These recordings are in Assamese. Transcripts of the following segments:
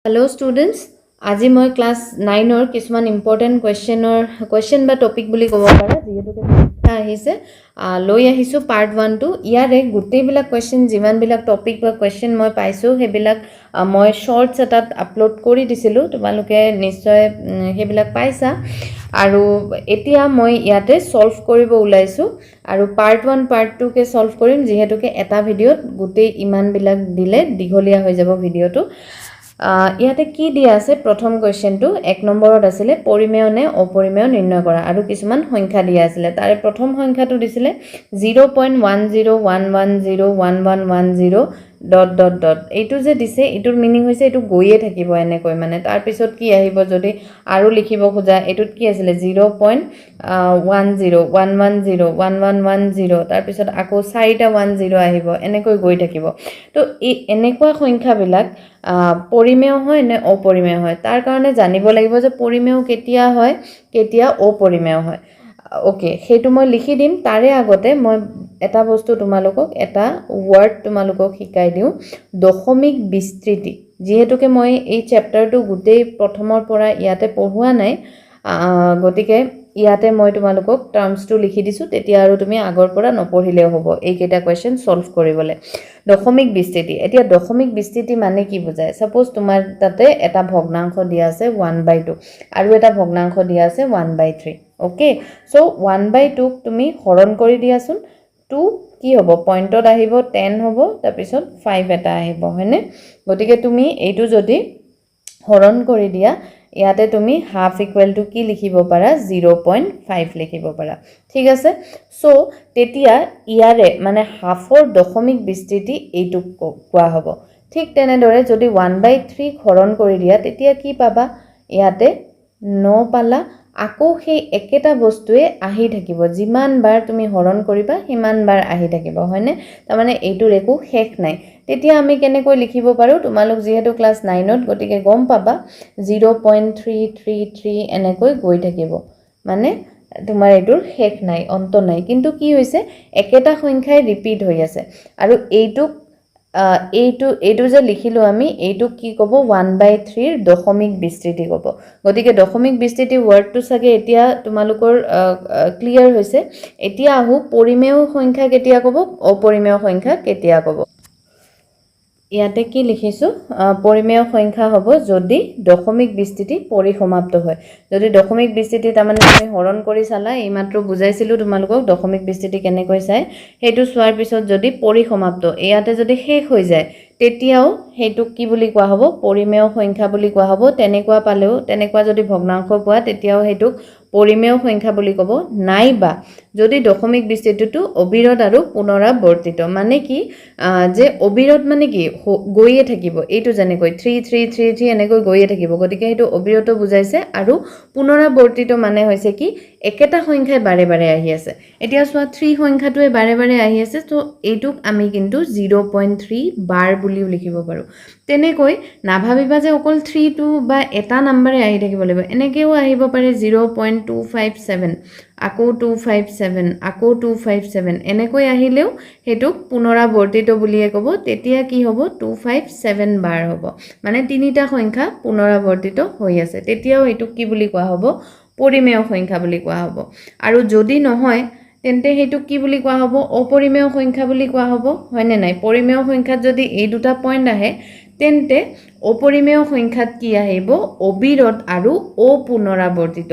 Hello students, আজি মই ক্লাস 9 or কিছুমান ইম্পৰ্টেন্ট কোৱেশ্চন বা টপিক বুলি ক'ব পাৰা যেহেতুকে পৰীক্ষা আহিছে লৈ আহিছো পাৰ্ট 1 টু ইয়াৰে গোটেইবিলাক কোৱেশ্চন যিমান বিলাক টপিক বা কোৱেশ্চন মই পাইছো হেবিলাক মই শৰ্টস এটাত আপলোড কৰি দিছিলো তোমালোকে নিশ্চয় হেবিলাক পাইছা আৰু এতিয়া মই ইয়াতে সলভ কৰিব ওলাইছো আৰু পাৰ্ট 1 পাৰ্ট 2 কে সলভ কৰিম যেহেতুকে এটা ভিডিওত গোটেই ইমান বিলাক দিলে দীঘলীয়া হৈ যাব ভিডিওটো ইয়াতে কি দিয়া আছে প্ৰথম কোৱেশ্চনটো 1 নম্বৰত আছিল পৰিমেয় নে অপৰিমেয় নিৰ্ণয় কৰা আৰু কিছুমান সংখ্যা দিয়া আছিল তাৰে প্ৰথম সংখ্যাটো দিছিলে 0.101101110 ডট ডট ডট এইটো যে দিছে এটোৰ মিনিং হৈছে এটো গৈয়ে থাকিব এনে কৈ মানে তাৰ পিছত কি আহিব যদি আৰু লিখিব খোজা এটোত কি আছিল 0.1011101110 তাৰ পিছত আকৌ 4টা 10 আহিব এনে কৈ গৈ থাকিব তো এই এনেকুৱা সংখ্যাবিলাক পৰিমেয় হয় নে অপৰিমেয় হয় তাৰ কাৰণে জানিব লাগিব যে পৰিমেয় কেতিয়া হয় কেতিয়া অপৰিমেয় হয় ওকে হেতু মই লিখি দিম তাৰে আগতে মই এটা বস্তু তোমালোকক এটা ওয়াৰ্ড তোমালোকক শিকাই দিও দশমিক বিস্তৃতি যেহেতুকে মই এই চ্যাপ্টাৰটো গোটেই প্ৰথমৰ পৰা ইয়াতে পঢ়ুৱা নাই গতিকে ইয়াতে মই তোমালোকক টাৰ্মছটো লিখি দিছো তেতিয়া আৰু তুমি আগৰ পৰা নপঢ়িলেও হ'ব এই কেটা কোৱেশ্চন সলভ কৰিবলে দশমিক বিস্তৃতি এতিয়া দশমিক বিস্তৃতি মানে কি বুজায় সপোজ তোমাৰ তাতে এটা ভগ্নাংশ দিয়া আছে 1/2 আৰু এটা ভগ্নাংশ দিয়া আছে 1/3 ওকে সো 1/2 তুমি হৰণ কৰি দিয়াছোন 2 কি হ'ব পইণ্টত আহিব 10 হ'ব তাৰ পিছত 5 এটা আহিব হয়নে গতিকে তুমি এইটো যদি হৰণ কৰি দিয়া ইয়াতে তুমি হাফ ইকুৱেল টু কি লিখিব পাৰা 0.5 লিখিব পাৰা ঠিক আছে সো তেতিয়া ইয়াৰে মানে হাফৰ দশমিক বিস্তৃতি এইটো কোৱা হ'ব ঠিক তেনেদৰে যদি 1/3 হৰণ কৰি দিয়া তেতিয়া কি পাবা ইয়াতে 9 পালা আকৌ সেই একেটা বস্তুৱে আহি থাকিব যিমান বাৰ তুমি হৰণ কৰিবা সিমান বাৰ আহি থাকিব হয়নে তাৰ মানে এইটোৰ একো শেষ নাই তেতিয়া আমি কেনেকৈ লিখিব পাৰো তোমালোক যেহেতু ক্লাস 9ত গতিকে গম পাবা 0.333 এনেকৈ গৈ থাকিব মানে তোমাৰ এইটোৰ শেষ নাই অন্ত নাই কিন্তু কি হৈছে একেটা সংখ্যাই ৰিপিট হৈ আছে আৰু এইটো যে লিখিলো আমি এইটো কি ক'ব 1/3 ৰ দশমিক বিস্তৃতি ক'ব গতিকে দশমিক বিস্তৃতি ওয়াৰ্ডটো সাগে এতিয়া তোমালোকৰ ক্লিয়াৰ হৈছে এতিয়া আহু পৰিমেয় সংখ্যা কেতিয়া ক'ব অপৰিমেয় সংখ্যা কেতিয়া ক'ব ইয়াতে কি লিখিছো পৰিমেয় সংখ্যা হ'ব যদি দশমিক বিস্তৃতি পৰিসমাপ্ত হয় যদি দশমিক বিস্তৃতি তাৰমানে তুমি হৰণ কৰি চালা এই মাত্ৰ বুজাইছিলো তোমালোকক দশমিক বিস্তৃতি কেনেকৈ চাই হেতু সোৱাৰ পিছত যদি পৰিসমাপ্ত ইয়াতে যদি শেষ হৈ যায় তেতিয়াও হেতু কি বুলি কোৱা হ'ব পৰিমেয় সংখ্যা বুলি কোৱা হ'ব তেনেকুৱা পালেও তেনেকুৱা যদি ভগ্নাংশ পোৱা তেতিয়াও হেতুক পৰিমেয় সংখ্যা বুলি ক'ব নাইবা যদি দশমিক বিস্তৃতিটো অবিৰত আৰু পুনৰাবৰ্তিত মানে কি যে অবিৰত মানে কি গৈয়ে থাকিব এইটো যেনেকৈ 3333 এনেকৈ গৈয়ে থাকিব গতিকে হেতু অবিৰত বুজাইছে আৰু পুনৰাবৰ্তিত মানে হৈছে কি একেটা সংখ্যাই বাৰে বাৰে আহি আছে এতিয়া সোৱা 3 সংখ্যাটোৱে বাৰে বাৰে আহি আছে তো এইটোক আমি কিন্তু 0.3 বাৰ বুলিও লিখিব পাৰো তেনেকৈ নাভাবিবা যে অকল 3 টো বা এটা নম্বৰে আহি থাকিব লাগিব এনেকেও আহিব পাৰে 0.257 আকৌ 257 আকৌ 257 এনেকৈ আহিলেও হেতুক পুনৰাবৰ্তিত বুলিয়ে ক'ব তেতিয়া কি হ'ব 257 বাৰ হ'ব মানে তিনিটা সংখ্যা পুনৰাবৰ্তিত হৈ আছে তেতিয়াও এটুক কি বুলি কোৱা হ'ব পৰিমেয় সংখ্যা বুলি কোৱা হ'ব আৰু যদি নহয় তেন্তে হেতু কি বুলি কোৱা হ'ব অপৰিমেয় সংখ্যা বুলি কোৱা হ'ব হয়নে নাই পৰিমেয় সংখ্যাত যদি এই দুটা পইণ্ট আহে তেন্তে অপৰিমেয় সংখ্যাত কি আহিব অবিৰত আৰু অপুনৰাবৰ্তিত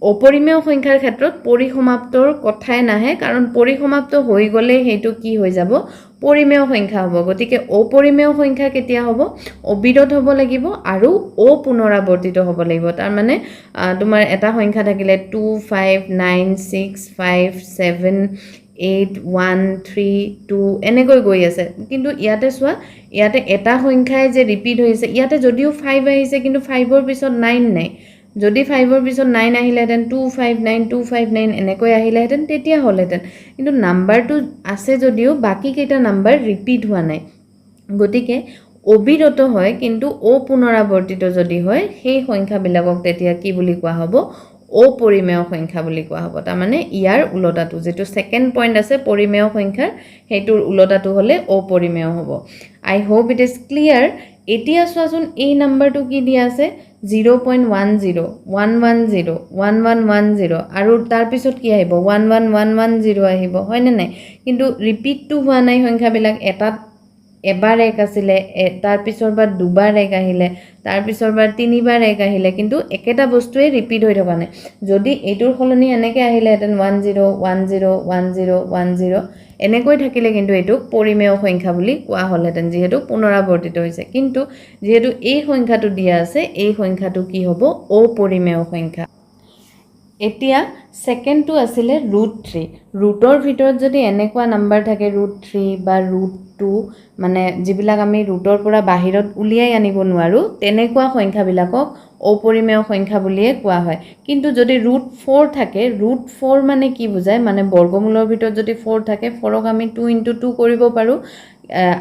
অপৰিমেয় সংখ্যাৰ ক্ষেত্ৰত পৰিসমাপ্তৰ কথাই নাহে কাৰণ পৰিসমাপ্ত হৈ গলে হেতু কি হৈ যাব পৰিমেয় সংখ্যা হ'ব গতিকে অপৰিমেয় সংখ্যা কেতিয়া হ'ব অবিৰত হ'ব লাগিব আৰু অপুনৰাবৰ্তিত হ'ব লাগিব তাৰ মানে তোমাৰ এটা সংখ্যা থাকিলে 25965778132 এনেকৈ গৈ আছে কিন্তু ইয়াতে সোৱা ইয়াতে এটা সংখ্যাই যে ৰিপিট হৈছে ইয়াতে যদিও 5 আহিছে কিন্তু 5 ৰ পিছত 9 নাই যদি 5 ৰ পিছত 9 আহিলেহেঁতেন 259 এনেকৈ আহিলেহেঁতেন তেতিয়া হ'লহেঁতেন কিন্তু নাম্বাৰটো আছে যদিও বাকি কেইটা নাম্বাৰ ৰিপিট হোৱা নাই গতিকে অবিৰত হয় কিন্তু অপুনৰাবৰ্তিত যদি হয় সেই সংখ্যাবিলাকক তেতিয়া কি বুলি কোৱা হ'ব অপৰিমেয় সংখ্যা বুলি কোৱা হ'ব তাৰ মানে ইয়াৰ উলটাটো যেটো সেকেন্ড পইণ্ট আছে পৰিমেয় সংখ্যাৰ হেতুৰ উলটাটো হলে অপৰিমেয় হ'ব আই হোপ ইট ইজ ক্লিয়াৰ এতিয়া চোৱাচোন এই নাম্বাৰটো কি দিয়া আছে 0.10 110 1110 আৰু তাৰ পিছত কি আহিব 11110 আহিব হয় নে নাই কিন্তু ৰিপিটটো হোৱা নাই সংখ্যাবিলাক এটাত এবাৰ এক আছিলে তাৰ পিছৰ বাৰ দুবাৰ এক আহিলে তাৰ পিছৰ বাৰ তিনিবাৰ এক আহিলে কিন্তু একেটা বস্তুৱে ৰিপিট হৈ থকা নাই যদি এইটোৰ সলনি এনেকৈ আহিলেহেঁতেন 10101010 এনেকৈ থাকিলে কিন্তু এইটোক পৰিমেয় সংখ্যা বুলি কোৱা হ'লহেঁতেন যিহেতু পুনৰাৱৰ্তিত হৈছে কিন্তু যেহেতু এই সংখ্যাটো দিয়া আছে এই সংখ্যাটো কি হ'ব অপৰিমেয় সংখ্যা এতিয়া সেকেন্ডটো আছিলে √3 ৰুটৰ ভিতৰত যদি এনেকুৱা নাম্বাৰ থাকে √3 বা √2 মানে যিবিলাক আমি ৰুটৰ পৰা বাহিৰত উলিয়াই আনিব নোৱাৰো তেনেকুৱা সংখ্যাবিলাকক অপৰিমেয় সংখ্যা বুলিয়ে কোৱা হয় কিন্তু যদি √4 থাকে √4 মানে কি বুজায় মানে বৰ্গমূলৰ ভিতৰত যদি 4 থাকে 4ক আমি 2 * 2 কৰিব পাৰো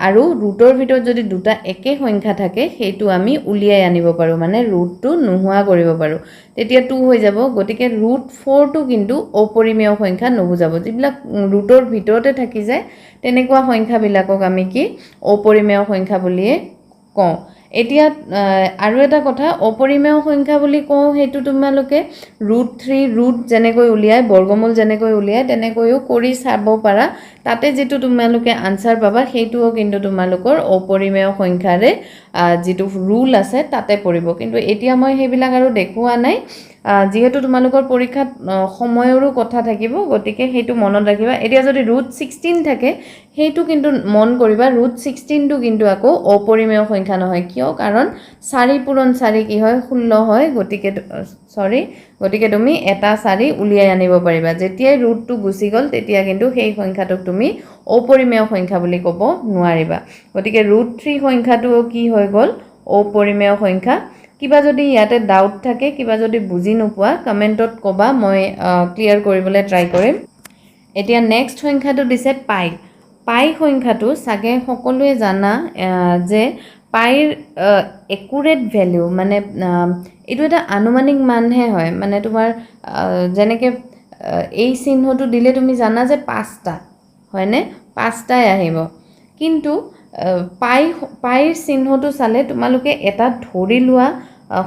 আৰু ৰুটৰ ভিতৰত যদি দুটা একে সংখ্যা থাকে সেইটো আমি উলিয়াই আনিব পাৰো মানে ৰুটটো নোহোৱা কৰিব পাৰো তেতিয়া 2 হৈ যাব গতিকে √4 টো কিন্তু অপৰিমেয় সংখ্যা নুবুজাব যিবিলাক ৰুটৰ ভিতৰতে থাকি যায় তেনেকুৱা সংখ্যাবিলাকক আমি কি অপৰিমেয় সংখ্যা বুলিয়ে কওঁ এতিয়া আৰু এটা কথা অপৰিমেয় সংখ্যা বুলি কওঁ হেতু তোমালোকে √3 ৰুট যেনেকৈ উলিয়াই বৰ্গমূল যেনেকৈ উলিয়াই তেনেকৈও কৰি চাব পাৰা তাতে যেটো তোমালোকে আনসাৰ পাবা হেতুও কিন্তু তোমালোকৰ অপৰিমেয় সংখ্যাৰে যেটো ৰুল আছে তাতে পৰিব কিন্তু এতিয়া মই হেবিলাক আৰু দেখুৱা নাই যেহেতু তোমালোকৰ পৰীক্ষাত সময়ৰো কথা থাকিব গতিকে হেতু মনত ৰাখিবা এতিয়া যদি √16 থাকে হেতু কিন্তু মন কৰিবা √16 টো কিন্তু আকৌ অপৰিমেয় সংখ্যা নহয় কিয় কাৰণ 4 পূৰণ 4 কি হয় 16 হয় গতিকে তুমি এটা 4 উলিয়াই আনিব পাৰিবা যেতিয়া ৰুটটো গুচি গল তেতিয়া কিন্তু সেই সংখ্যাটোক তুমি অপৰিমেয় সংখ্যা বুলি ক'ব নোৱাৰিবা গতিকে √3 সংখ্যাটো কি হৈ গল অপৰিমেয় সংখ্যা কিবা যদি ইয়াতে ডাউট থাকে কিবা যদি বুজি নোপোৱা কমেন্টত কবা মই ক্লিয়াৰ কৰিবলৈ ট্ৰাই কৰিম এতিয়া নেক্সট সংখ্যাটো দিছে পাই সংখ্যাটো সাগে সকলোৱে জানা যে পাইৰ একুৰেট ভ্যালু মানে এটো এটা আনুমানিক মানহে হয় মানে তোমাৰ যেনেকে এই চিহ্নটো দিলে তুমি জানা যে 5টা হয়নে 5টাই আহিব কিন্তু পাইৰ চিহ্নটো চালে তোমালোকে এটা ধৰি লোৱা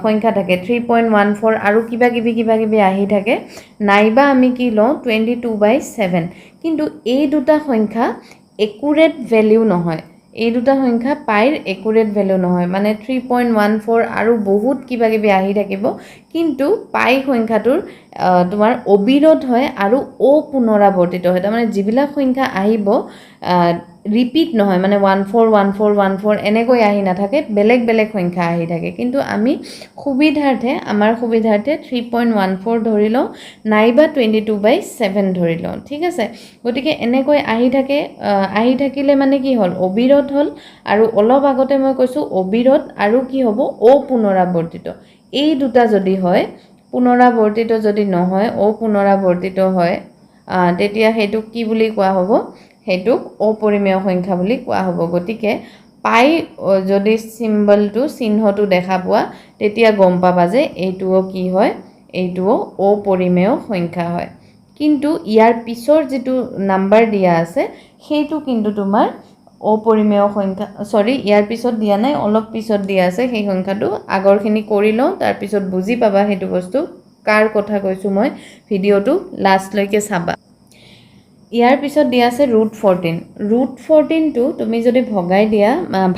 সংখ্যা থাকে 3.14 আৰু কিবা কিবি আহি থাকে নাইবা আমি কি লওঁ 22/7 কিন্তু এই দুটা সংখ্যা একুৰেট ভ্যালু নহয় এই দুটা সংখ্যা পাইৰ একুৰেট ভ্যালু নহয় মানে 3.14 আৰু বহুত কিবা কিবি আহি থাকিব কিন্তু পাই সংখ্যাটোৰ তোমাৰ অবিৰত হয় আৰু অপুনৰাৱৰ্তিত হয় তাৰ মানে যিবিলাক সংখ্যা আহিব ৰিপিট নহয় মানে 141414 এনেকৈ আহি নাথাকে বেলেগ সংখ্যা আহি থাকে কিন্তু আমি আমাৰ সুবিধাৰ্থে 3.14 ধৰি লওঁ নাইবা 22/7 ধৰি লওঁ ঠিক আছে গতিকে এনেকৈ আহি থাকিলে মানে কি হল অবিৰত হল আৰু অলপ আগতে মই কৈছো অবিৰত আৰু কি হ'ব অপুনৰাৱৰ্তিত এই দুটা যদি হয় পুনৰাৱৰ্তিত যদি নহয় অপুনৰাৱৰ্তিত হয় তেতিয়া হেতু কি বুলি কোৱা হ'ব হেতুক অপৰিমেয় সংখ্যা বুলি কোৱা হ'ব গতিকে পাই যদি সিম্বলটো চিহ্নটো দেখা পোৱা তেতিয়া গম পাবা যে এইটোও কি হয় এইটোও অপৰিমেয় সংখ্যা হয় কিন্তু ইয়াৰ পিছৰ যেটো নাম্বাৰ দিয়া আছে হেতু কিন্তু তোমাৰ অপৰিমেয় সংখ্যা ইয়াৰ পিছত দিয়া নাই অলপ পিছত দিয়া আছে সেই সংখ্যাটো আগৰখিনি কৰি লওঁ তাৰ পিছত বুজি পাবা হেতু বস্তু কাৰ কথা কৈছো মই ভিডিওটো লাষ্ট লৈকে চাবা ইয়াৰ পিছত দিয়া আছে √14 টো তুমি যদি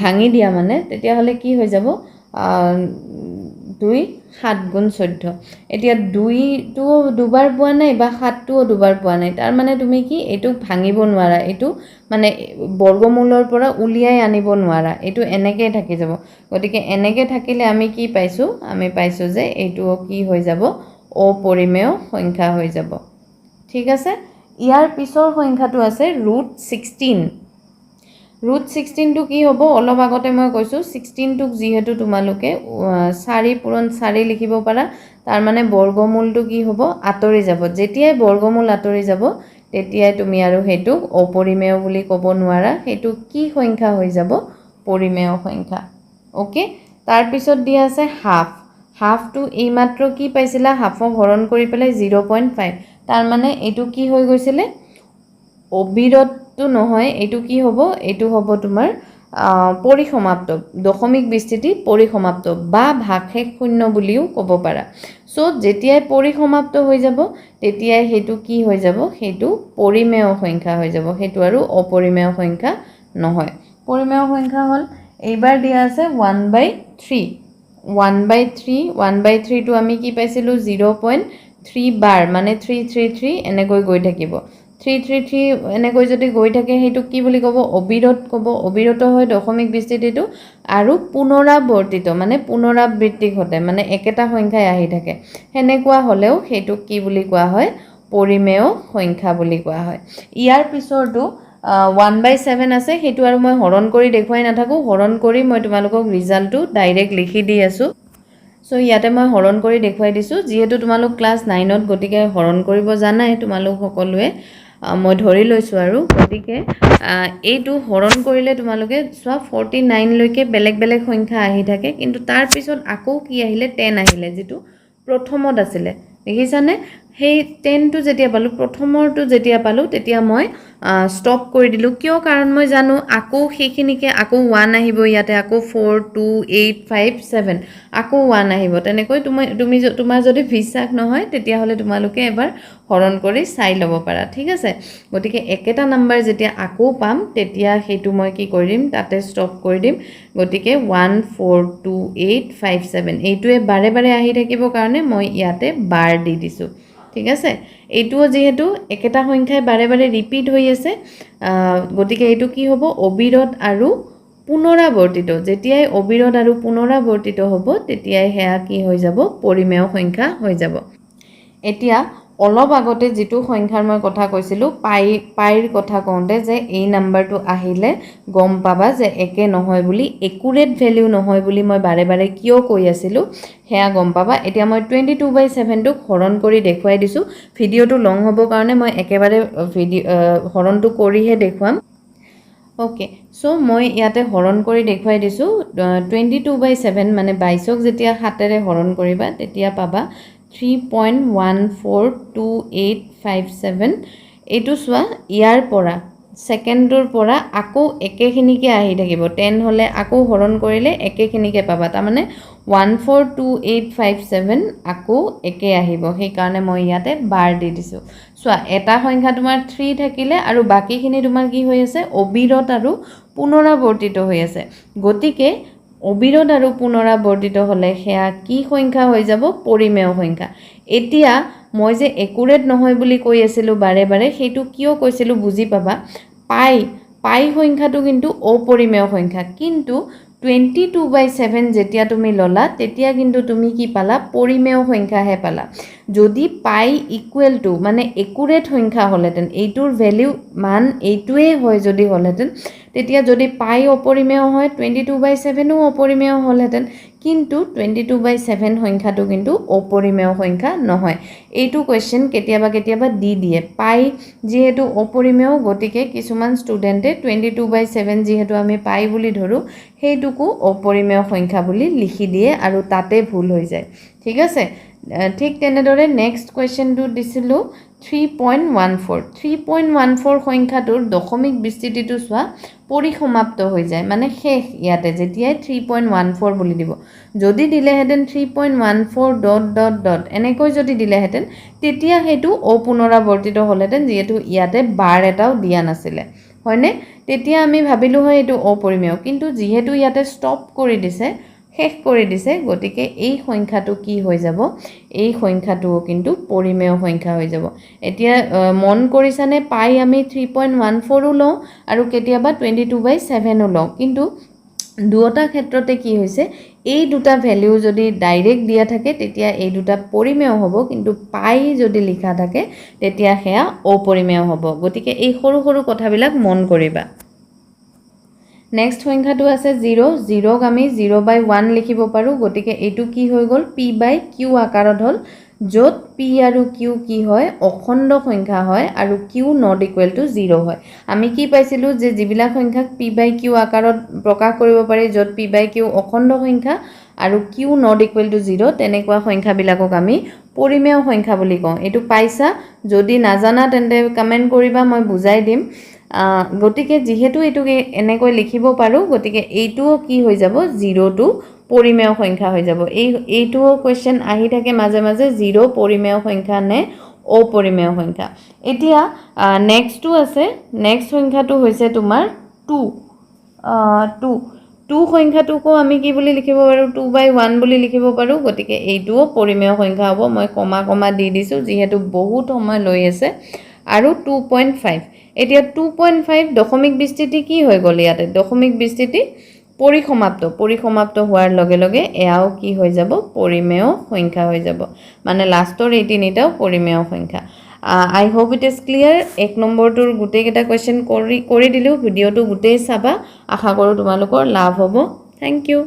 ভাঙি দিয়া মানে তেতিয়া হলে কি হৈ যাব 2 7 গুণ 14 এতিয়া 2 টো দুবাৰ পোৱা নাই বা 7 টো দুবাৰ পোৱা নাই তাৰ মানে তুমি কি এটো ভাঙিব নোৱাৰা এটো মানে বৰ্গমূলৰ পৰা উলিয়াই আনিব নোৱাৰা এটো এনেকৈ থাকি যাব গতিকে এনেকৈ থাকিলে আমি কি পাইছো আমি পাইছো যে এটো কি হৈ যাব অপৰিমেয় সংখ্যা হৈ যাব ঠিক আছে ইয়াৰ পিছৰ সংখ্যাটো আছে √16 টো কি হ'ব অলপ আগতে মই কৈছো 16 টোক যিহেতু তোমালোকে 4 পূৰণ 4 লিখিব পাৰা তাৰ মানে বৰ্গমূলটো কি হ'ব আতৰি যাব যেতিয়াই বৰ্গমূল আতৰি যাব তেতিয়াই তুমি আৰু হেতু অপৰিমেয় বুলি ক'ব নোৱাৰা হেতু কি সংখ্যা হৈ যাব পৰিমেয় সংখ্যা ওকে তাৰ পিছত দিয়া আছে হাফ টো এই মাত্ৰ কি পাইছিলা হাফক হৰণ কৰি পেলাই 0.5 তাৰ মানে এটো কি হৈ গৈছিলে অবিৰতটো নহয় এটো কি হ'ব এটো হ'ব তোমাৰ পৰিসমাপ্ত দশমিক বিস্তৃতি পৰিসমাপ্ত বা ভাগশেষ শূন্য বুলিও ক'ব পাৰা সো যেতিয়াই পৰিসমাপ্ত হৈ যাব তেতিয়াই হেতু কি হৈ যাব হেতু পৰিমেয় সংখ্যা হৈ যাব হেতু আৰু অপৰিমেয় সংখ্যা নহয় পৰিমেয় সংখ্যা হল এইবাৰ দিয়া আছে 1/3 1/3 টো আমি কি পাইছিলো 0.3 বাৰ মানে 333 এনেকৈ গৈ থাকিব 333 এনেকৈ যদি গৈ থাকে হেতু কি বুলি ক'ব অবিৰত হয় দশমিক বিস্তৃতিটো আৰু পুনৰাবৰ্তিত মানে পুনৰাবৃত্তি ঘটে মানে একেটা সংখ্যাই আহি থাকে হেনেকুৱা হলেও হেতু কি বুলি কোৱা হয় পৰিমেয় সংখ্যা বুলি কোৱা হয় ইয়াৰ পিছৰটো 1/7 আছে হেতু আৰু মই হৰণ কৰি দেখুৱাই নাথাকো হৰণ কৰি মই তোমালোকক ৰিজাল্টটো ডাইৰেক্ট লিখি দি আছো সো ইয়াতে মই হৰণ কৰি দেখুৱাই দিছো যেহেতু তোমালোক ক্লাস 9 ত গতিকে হৰণ কৰিব জানাই তোমালোক সকলোৱে মই ধৰি লৈছো আৰু গতিকে এইটো হৰণ কৰিলে তোমালোকে সোৱা 49 লৈকে বেলেগ বেলেগ সংখ্যা আহি থাকে কিন্তু তাৰ পিছত আকৌ কি আহিলে 10 আহিলে যেটো প্ৰথমত আছিল দেখিছানে সেই 10 টো যেতিয়া পালো প্ৰথমৰটো যেতিয়া পালো তেতিয়া মই স্টপ কৰি দিলো কিয় কাৰণ মই জানো আকৌ সেইখিনিকে আকৌ 1 আহিব ইয়াতে আকৌ 4 2 8 5 7 আকৌ 1 আহিব তেনেকৈ তুমি তোমাৰ যদি বিশ্বাস নহয় তেতিয়া হলে তোমালোকে এবাৰ হৰণ কৰি চাই ল'ব পাৰা ঠিক আছে গতিকে একেটা নাম্বাৰ যেতিয়া আকৌ পাম তেতিয়া হেতু মই কি কৰিম তাতে স্টপ কৰি দিম গতিকে 1 4 2 8 5 7 এইটোৱে বাৰে বাৰে আহি থাকিব কাৰণে মই ইয়াতে বাৰ দি দিছো ঠিক আছে এইটোও যেহেতু একেটা সংখ্যাই বাৰে বাৰে ৰিপিট হৈ আছে গতিকে এইটো কি হ'ব অবিৰত আৰু পুনৰাবৰ্তিত যেতিয়াই অবিৰত আৰু পুনৰাবৰ্তিত হ'ব তেতিয়াই হেয়া কি হৈ যাব পৰিমেয় সংখ্যা হৈ যাব এতিয়া অলপ আগতে যেটো সংখ্যাৰ মই কথা কৈছিলো পাইৰ কথা কওঁতে যে এই নাম্বাৰটো আহিলে গম পাবা যে একে নহয় বুলি একুৰেট ভ্যালু নহয় বুলি মই বাৰে বাৰে কিয় কৈ আছিলো হেয়া গম পাবা এতিয়া মই 22/7 টো হৰণ কৰি দেখুৱাই দিছো ভিডিওটো লং হ'ব কাৰণে মই একেবাৰে হৰণটো কৰিহে দেখুৱাম ওকে সো মই ইয়াতে হৰণ কৰি দেখুৱাই দিছো 22/7 মানে 22ক যেতিয়া 7 ৰে হৰণ কৰিবা তেতিয়া পাবা 3.142857 এইটো সোৱা ইয়াৰ পৰা সেকেন্ডৰ পৰা আকৌ একেখিনিকে আহি থাকিব 10 হলে আকৌ হৰণ কৰিলে একেখিনিকে পাবা তাৰ মানে 142857 আকৌ একে আহিব সেই কাৰণে মই ইয়াতে বাৰ দি দিছো সোৱা এটা সংখ্যা তোমাৰ 3 থাকিলে আৰু বাকিখিনি তোমাৰ কি হৈ আছে অবিৰত আৰু পুনৰাবৰ্তিত হৈ আছে গতিকে অবিৰত আৰু পুনৰাবৰ্তিত হলে হেয়া কি সংখ্যা হৈ যাব পৰিমেয় সংখ্যা এতিয়া মই যে একুৰেট নহয় বুলি কৈ আছিলো বাৰে বাৰে হেতু কিয় কৈছিলো বুজি পাবা পাই সংখ্যাটো কিন্তু অপৰিমেয় সংখ্যা কিন্তু 22/7 যেতিয়া তুমি ললা তেতিয়া কিন্তু তুমি কি পালা পৰিমেয় সংখ্যাহে পালা যদি পাই ইকুৱেল টু মানে একুৰেট সংখ্যা হলেতেন এইটোৰ ভ্যালু মান এইটোৱে হয় যদি হলেতেন তেতিয়া যদি পাই অপৰিমেয় হয় 22/7 ও অপৰিমেয় হলহেতেন কিন্তু 22/7 সংখ্যাটো কিন্তু অপৰিমেয় সংখ্যা নহয় এইটো কোৱেশ্চন কেতিয়াবা দি দিয়ে পাই যেহেতু অপৰিমেয় গতিকে কিছুমান ষ্টুডেন্টে 22/7 যেহেতু আমি পাই বুলি ধৰো হেতুকো অপৰিমেয় সংখ্যা বুলি লিখি দিয়ে আৰু তাতে ভুল হৈ যায় ঠিক আছে ঠিক তেনেদৰে নেক্সট কোৱেশ্চনটো দিছিলো 3.14 সংখ্যাটোৰ দশমিক বিস্তৃতিটো সোৱা পৰিসমাপ্ত হৈ যায় মানে শেষ ইয়াতে যেতিয়াই 3.14 বুলি দিব যদি দিলেহেতেন 3.14 ... এনেকৈ যদি দিলেহেতেন তেতিয়া হেতু অপুনৰাবৰ্তিত হলহেতেন যেহেতু ইয়াতে বাৰ এটাও দিয়া নাছিলে হয়নে তেতিয়া আমি ভাবিলো হয় এটো অপৰিমেয় কিন্তু যেহেতু ইয়াতে স্টপ কৰি দিছে শেষ কৰি দিছে গতিকে এই সংখ্যাটো কি হৈ যাব এই সংখ্যাটো কিন্তু পৰিমেয় সংখ্যা হৈ যাব এতিয়া মন কৰিছানে পাই আমি 3.14 ও লও আৰু কেতিয়াবা 22/7 ও লও কিন্তু দুটা ক্ষেত্ৰতে কি হৈছে এই দুটা ভ্যালু যদি ডাইৰেক্ট দিয়া থাকে তেতিয়া এই দুটা পৰিমেয় হ'ব কিন্তু পাই যদি লিখা থাকে তেতিয়া হেয়া অপৰিমেয় হ'ব গতিকে এই সৰু সৰু কথাবিলাক মন কৰিবা নেক্সট সংখ্যাটো আছে 0 ক আমি 0/1 লিখিব পাৰো গতিকে এটো কি হৈ গল p/q আকাৰত হল যত p আৰু q কি হয় অখণ্ড সংখ্যা হয় আৰু q not equal to 0 হয় আমি কি পাইছিলো যে জিবিলা সংখ্যাক p/q আকাৰত প্ৰকাশ কৰিব পাৰি যত p/q অখণ্ড সংখ্যা আৰু q not equal to 0 তেনেকুৱা সংখ্যা বিলাকক আমি পৰিমেয় সংখ্যা বুলি কওঁ এটো পাইছা যদি নাজানা তেন্তে কমেন্ট কৰিবা মই বুজাই দিম গতিকে যিহেতু এইটোকে এনেকৈ লিখিব পাৰোঁ গতিকে এইটোও কি হৈ যাব 0টো পৰিমেয় সংখ্যা হৈ যাব এইটোও কোৱেশ্চন আহি থাকে মাজে মাজে 0 পৰিমেয় সংখ্যা নে অপৰিমেয় সংখ্যা এতিয়া নেক্সটটো আছে নেক্সট সংখ্যাটো হৈছে তোমাৰ 2 সংখ্যাটোকো আমি কি বুলি লিখিব পাৰোঁ 2/1 বুলি লিখিব পাৰোঁ গতিকে এইটোও পৰিমেয় সংখ্যা হ'ব মই কমা দি দিছোঁ যিহেতু বহুত সময় লৈ আছে আৰু 2.5 এতিয়া 2.5 দশমিক বিস্তৃতি কি হৈ গ'ল ইয়াতে দশমিক বিস্তৃতি পৰিসমাপ্ত হোৱাৰ লগে লগে এয়াও কি হৈ যাব পৰিমেয় সংখ্যা হৈ যাব মানে লাষ্টৰ এই তিনিটাও পৰিমেয় সংখ্যা I hope it is clear 1 নম্বৰটোৰ গোটেইকেইটা কোৱেশ্চন কৰি দিলোঁ ভিডিঅ'টো গোটেই চাবা আশা কৰোঁ তোমালোকৰ লাভ হ'ব থ্যাংক ইউ